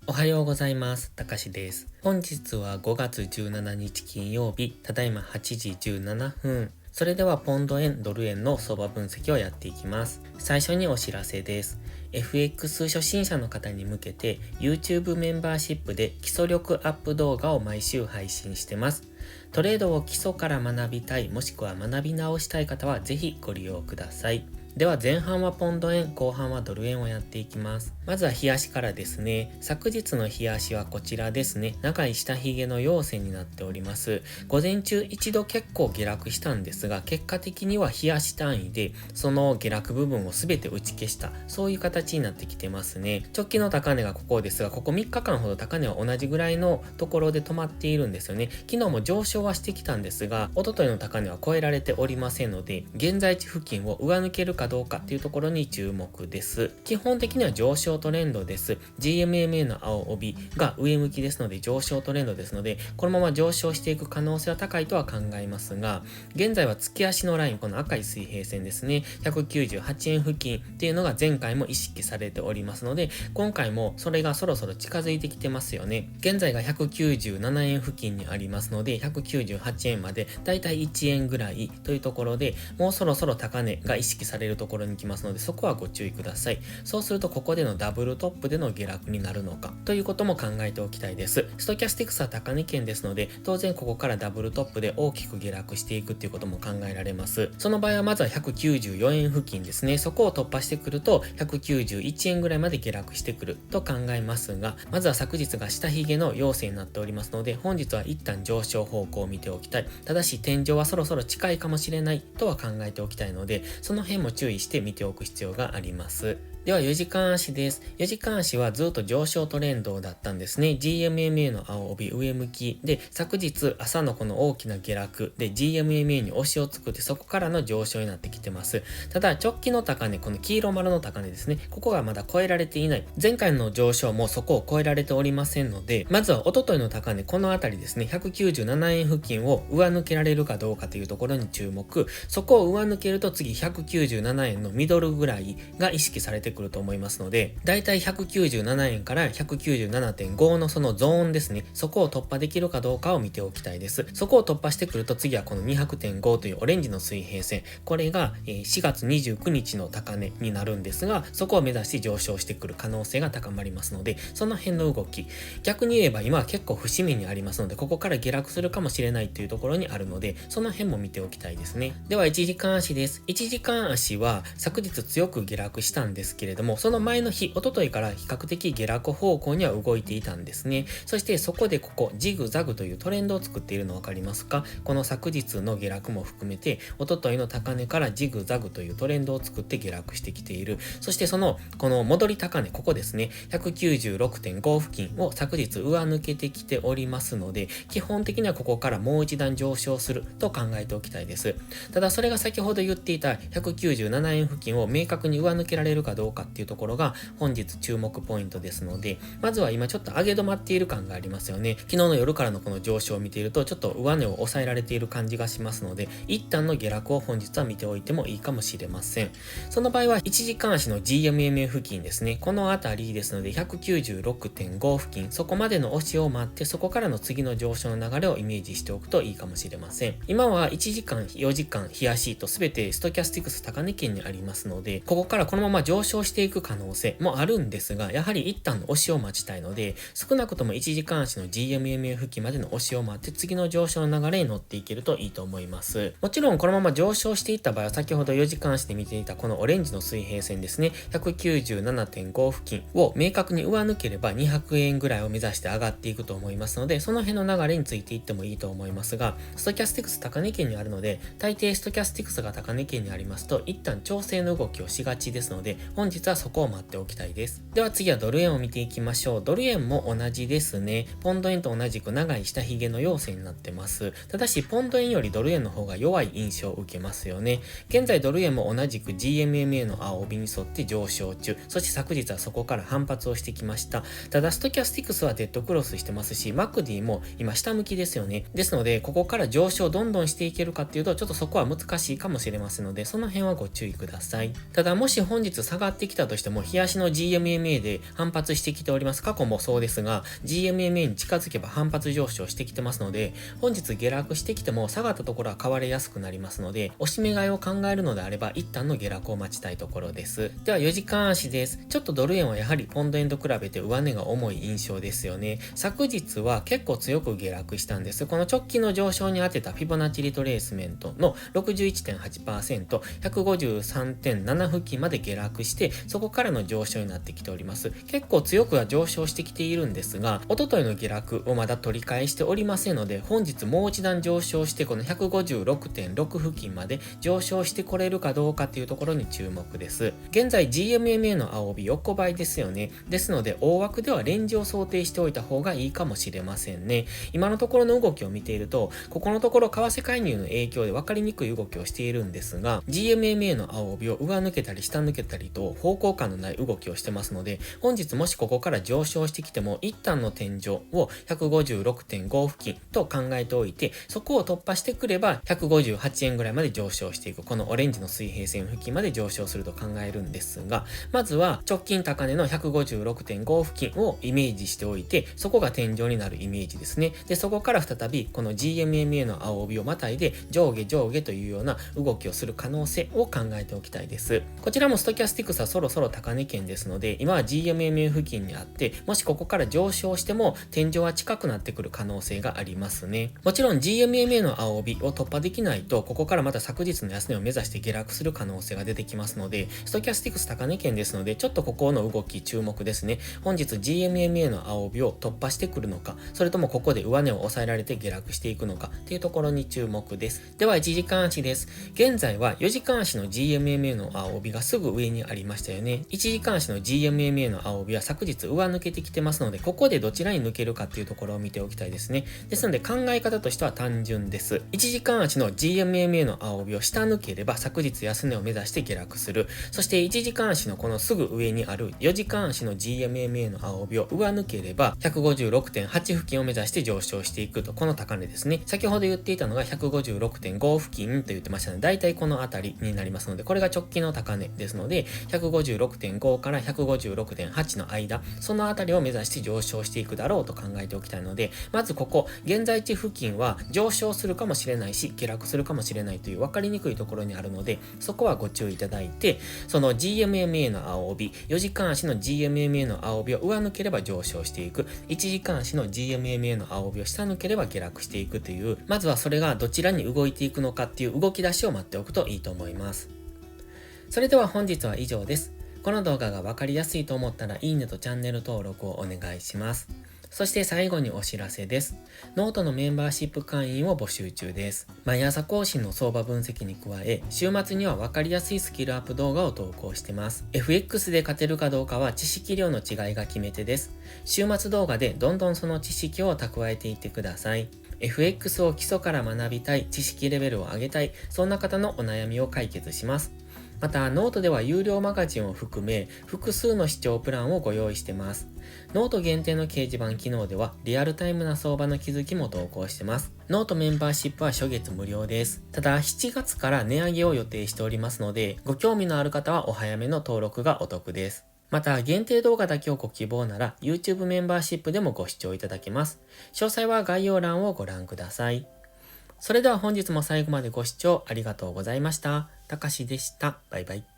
おはようございます。たかしです。本日は5月17日金曜日、ただいま8時17分。それではポンド円、ドル円の相場分析をやっていきます。最初にお知らせです。FX 初心者の方に向けて YouTube メンバーシップで基礎力アップ動画を毎週配信してます。トレードを基礎から学びたい、もしくは学び直したい方はぜひご利用ください。では前半はポンド円、後半はドル円をやっていきます。まずは日足からですね。昨日の日足はこちらですね。長い下髭の陽線になっております。午前中一度結構下落したんですが、結果的には日足単位でその下落部分を全て打ち消した、そういう形になってきてますね。直近の高値がここですが、ここ3日間ほど高値は同じぐらいのところで止まっているんですよね。昨日も上昇はしてきたんですが、一昨日の高値は超えられておりませんので、現在地付近を上抜けるかどうかっていうところに注目です。基本的には上昇トレンドです。GMMA の青帯が上向きですので上昇トレンドですので、このまま上昇していく可能性は高いとは考えますが、現在は月足のライン、この赤い水平線ですね、198円付近っていうのが前回も意識されておりますので、今回もそれがそろそろ近づいてきてますよね。現在が197円付近にありますので、198円までだいたい1円ぐらいというところで、もうそろそろ高値が意識されるところにきますので、そこはご注意ください。そうするとここでのダブルトップでの下落になるのかということも考えておきたいです。ストキャスティクスは高値圏ですので、当然ここからダブルトップで大きく下落していくっていうことも考えられます。その場合はまずは194円付近ですね。そこを突破してくると191円ぐらいまで下落してくると考えますが、まずは昨日が下髭の陽線になっておりますので、本日は一旦上昇方向を見ておきたい。ただし天井はそろそろ近いかもしれないとは考えておきたいので、その辺も注意して見ておく必要があります。では4時間足です。4時間足はずっと上昇トレンドだったんですね。GMMA の青帯上向きで、昨日朝のこの大きな下落で GMMA に押しを作って、そこからの上昇になってきてます。ただ直近の高値、この黄色丸の高値ですね、ここがまだ超えられていない。前回の上昇もそこを超えられておりませんので、まずは一昨日の高値、このあたりですね、197円付近を上抜けられるかどうかというところに注目。そこを上抜けると次197円のミドルぐらいが意識されてくると思いますので、だいたい197円から 197.5 のそのゾーンですね、そこを突破できるかどうかを見ておきたいです。そこを突破してくると次はこの 200.5 というオレンジの水平線、これが4月29日の高値になるんですが、そこを目指して上昇してくる可能性が高まりますので、その辺の動き、逆に言えば今は結構節目にありますので、ここから下落するかもしれないというところにあるので、その辺も見ておきたいですね。では1時間足です。1時間足は昨日強く下落したんですけれども、その前の日、一昨日から比較的下落方向には動いていたんですね。そしてそこでここジグザグというトレンドを作っているの分かりますか？この昨日の下落も含めて、一昨日の高値からジグザグというトレンドを作って下落してきている。そしてこの戻り高値、ここですね、196.5 付近を昨日上抜けてきておりますので、基本的にはここからもう一段上昇すると考えておきたいです。ただそれが先ほど言っていた197円付近を明確に上抜けられるかどうかっていうところが本日注目ポイントですので、まずは今ちょっと上げ止まっている感がありますよね。昨日の夜からのこの上昇を見ているとちょっと上値を抑えられている感じがしますので、一旦の下落を本日は見ておいてもいいかもしれません。その場合は1時間足の GMMA 付近ですね、このあたりですので 196.5 付近、そこまでの押しを待って、そこからの次の上昇の流れをイメージしておくといいかもしれません。今は1時間、4時間、日足と全てストキャスティクス高値圏にありますので、ここからこのまま上昇していく可能性もあるんですが、やはり一旦の押しを待ちたいので、少なくとも1時間足の GMMA 付近までの押しを待って次の上昇の流れに乗っていけるといいと思います。もちろんこのまま上昇していった場合は、先ほど4時間足で見ていたこのオレンジの水平線ですね、197.5 付近を明確に上抜ければ200円ぐらいを目指して上がっていくと思いますので、その辺の流れについていってもいいと思いますが、ストキャスティクス高値圏にあるので、大抵ストキャスティクスが高値圏にありますと一旦調整の動きをしがちですので、本日はそこを待っておきたいです。では次はドル円を見ていきましょう。ドル円も同じですね。ポンド円と同じく長い下髭の陽線になってます。ただしポンド円よりドル円の方が弱い印象を受けますよね。現在ドル円も同じく GMMA の青帯に沿って上昇中。そして昨日はそこから反発をしてきました。ただストキャスティクスはデッドクロスしてますし、マクディも今下向きですよね。ですのでここから上昇どんどんしていけるかっていうと、ちょっとそこは難しいかもしれませんので、その辺はご注意ください。ただもし本日下がっってきたとしても、日足の GMMA で反発してきております。過去もそうですが、GMMA に近づけば反発上昇してきてますので、本日下落してきても下がったところは買われやすくなりますので、押し目買いを考えるのであれば、一旦の下落を待ちたいところです。では4時間足です。ちょっとドル円はやはりポンド円と比べて上値が重い印象ですよね。昨日は結構強く下落したんです。この直近の上昇に当てたフィボナッチリトレースメントの 61.8%、153.7 付近まで下落して、そこからの上昇になってきております。結構強くは上昇してきているんですが、一昨日の下落をまだ取り返しておりませんので、本日もう一段上昇して、この 156.6 付近まで上昇してこれるかどうかっていうところに注目です。現在 GMMA の青帯横ばいですよね。ですので、大枠ではレンジを想定しておいた方がいいかもしれませんね。今のところの動きを見ていると、ここのところ為替介入の影響で分かりにくい動きをしているんですが、GMMA の青帯を上抜けたり下抜けたりと方向感のない動きをしてますので、本日もしここから上昇してきても、一旦の天井を 156.5 付近と考えておいて、そこを突破してくれば158円ぐらいまで上昇していく、このオレンジの水平線付近まで上昇すると考えるんですが、まずは直近高値の 156.5 付近をイメージしておいて、そこが天井になるイメージですね。で、そこから再びこの GMMA の青帯をまたいで上下上下というような動きをする可能性を考えておきたいです。こちらもストキャスティクスはそろそろ高値圏ですので、今は GMMA 付近にあって、もしここから上昇しても天井は近くなってくる可能性がありますね。もちろん GMMA の青帯を突破できないと、ここからまた昨日の安値を目指して下落する可能性が出てきますので、ストキャスティクス高値圏ですので、ちょっとここの動き注目ですね。本日 GMMA の青帯を突破してくるのか、それともここで上値を抑えられて下落していくのかっていうところに注目です。では1時間足です。現在は4時間足の GMMA の青帯がすぐ上にありましたよね。1時間足の GMMA の青帯は昨日上抜けてきてますので、ここでどちらに抜けるかっていうところを見ておきたいですね。ですので考え方としては単純です。1時間足の GMMA の青帯を下抜ければ昨日安値を目指して下落する。そして1時間足のこのすぐ上にある4時間足の GMMA の青帯を上抜ければ 156.8 付近を目指して上昇していくと、この高値ですね。先ほど言っていたのが 156.5 付近と言ってましたので、だいたいこの辺りになりますので、これが直近の高値ですので、156.5 から 156.8 の間、その辺りを目指して上昇していくだろうと考えておきたいので、まずここ、現在地付近は上昇するかもしれないし、下落するかもしれないという分かりにくいところにあるので、そこはご注意いただいて、その GMMA の青帯、4時間足の GMMA の青帯を上抜ければ上昇していく、1時間足の GMMA の青帯を下抜ければ下落していくという、まずはそれがどちらに動いていくのかっていう動き出しを待っておくといいと思います。それでは本日は以上です。この動画が分かりやすいと思ったらいいねとチャンネル登録をお願いします。そして最後にお知らせです。ノートのメンバーシップ会員を募集中です。毎朝更新の相場分析に加え、週末には分かりやすいスキルアップ動画を投稿してます。FX で勝てるかどうかは知識量の違いが決め手です。週末動画でどんどんその知識を蓄えていってください。FX を基礎から学びたい、知識レベルを上げたい、そんな方のお悩みを解決します。また、ノートでは有料マガジンを含め、複数の視聴プランをご用意してます。ノート限定の掲示板機能では、リアルタイムな相場の気づきも投稿してます。ノートメンバーシップは初月無料です。ただ、7月から値上げを予定しておりますので、ご興味のある方はお早めの登録がお得です。また、限定動画だけをご希望なら、YouTube メンバーシップでもご視聴いただけます。詳細は概要欄をご覧ください。それでは本日も最後までご視聴ありがとうございました。たかしでした。バイバイ。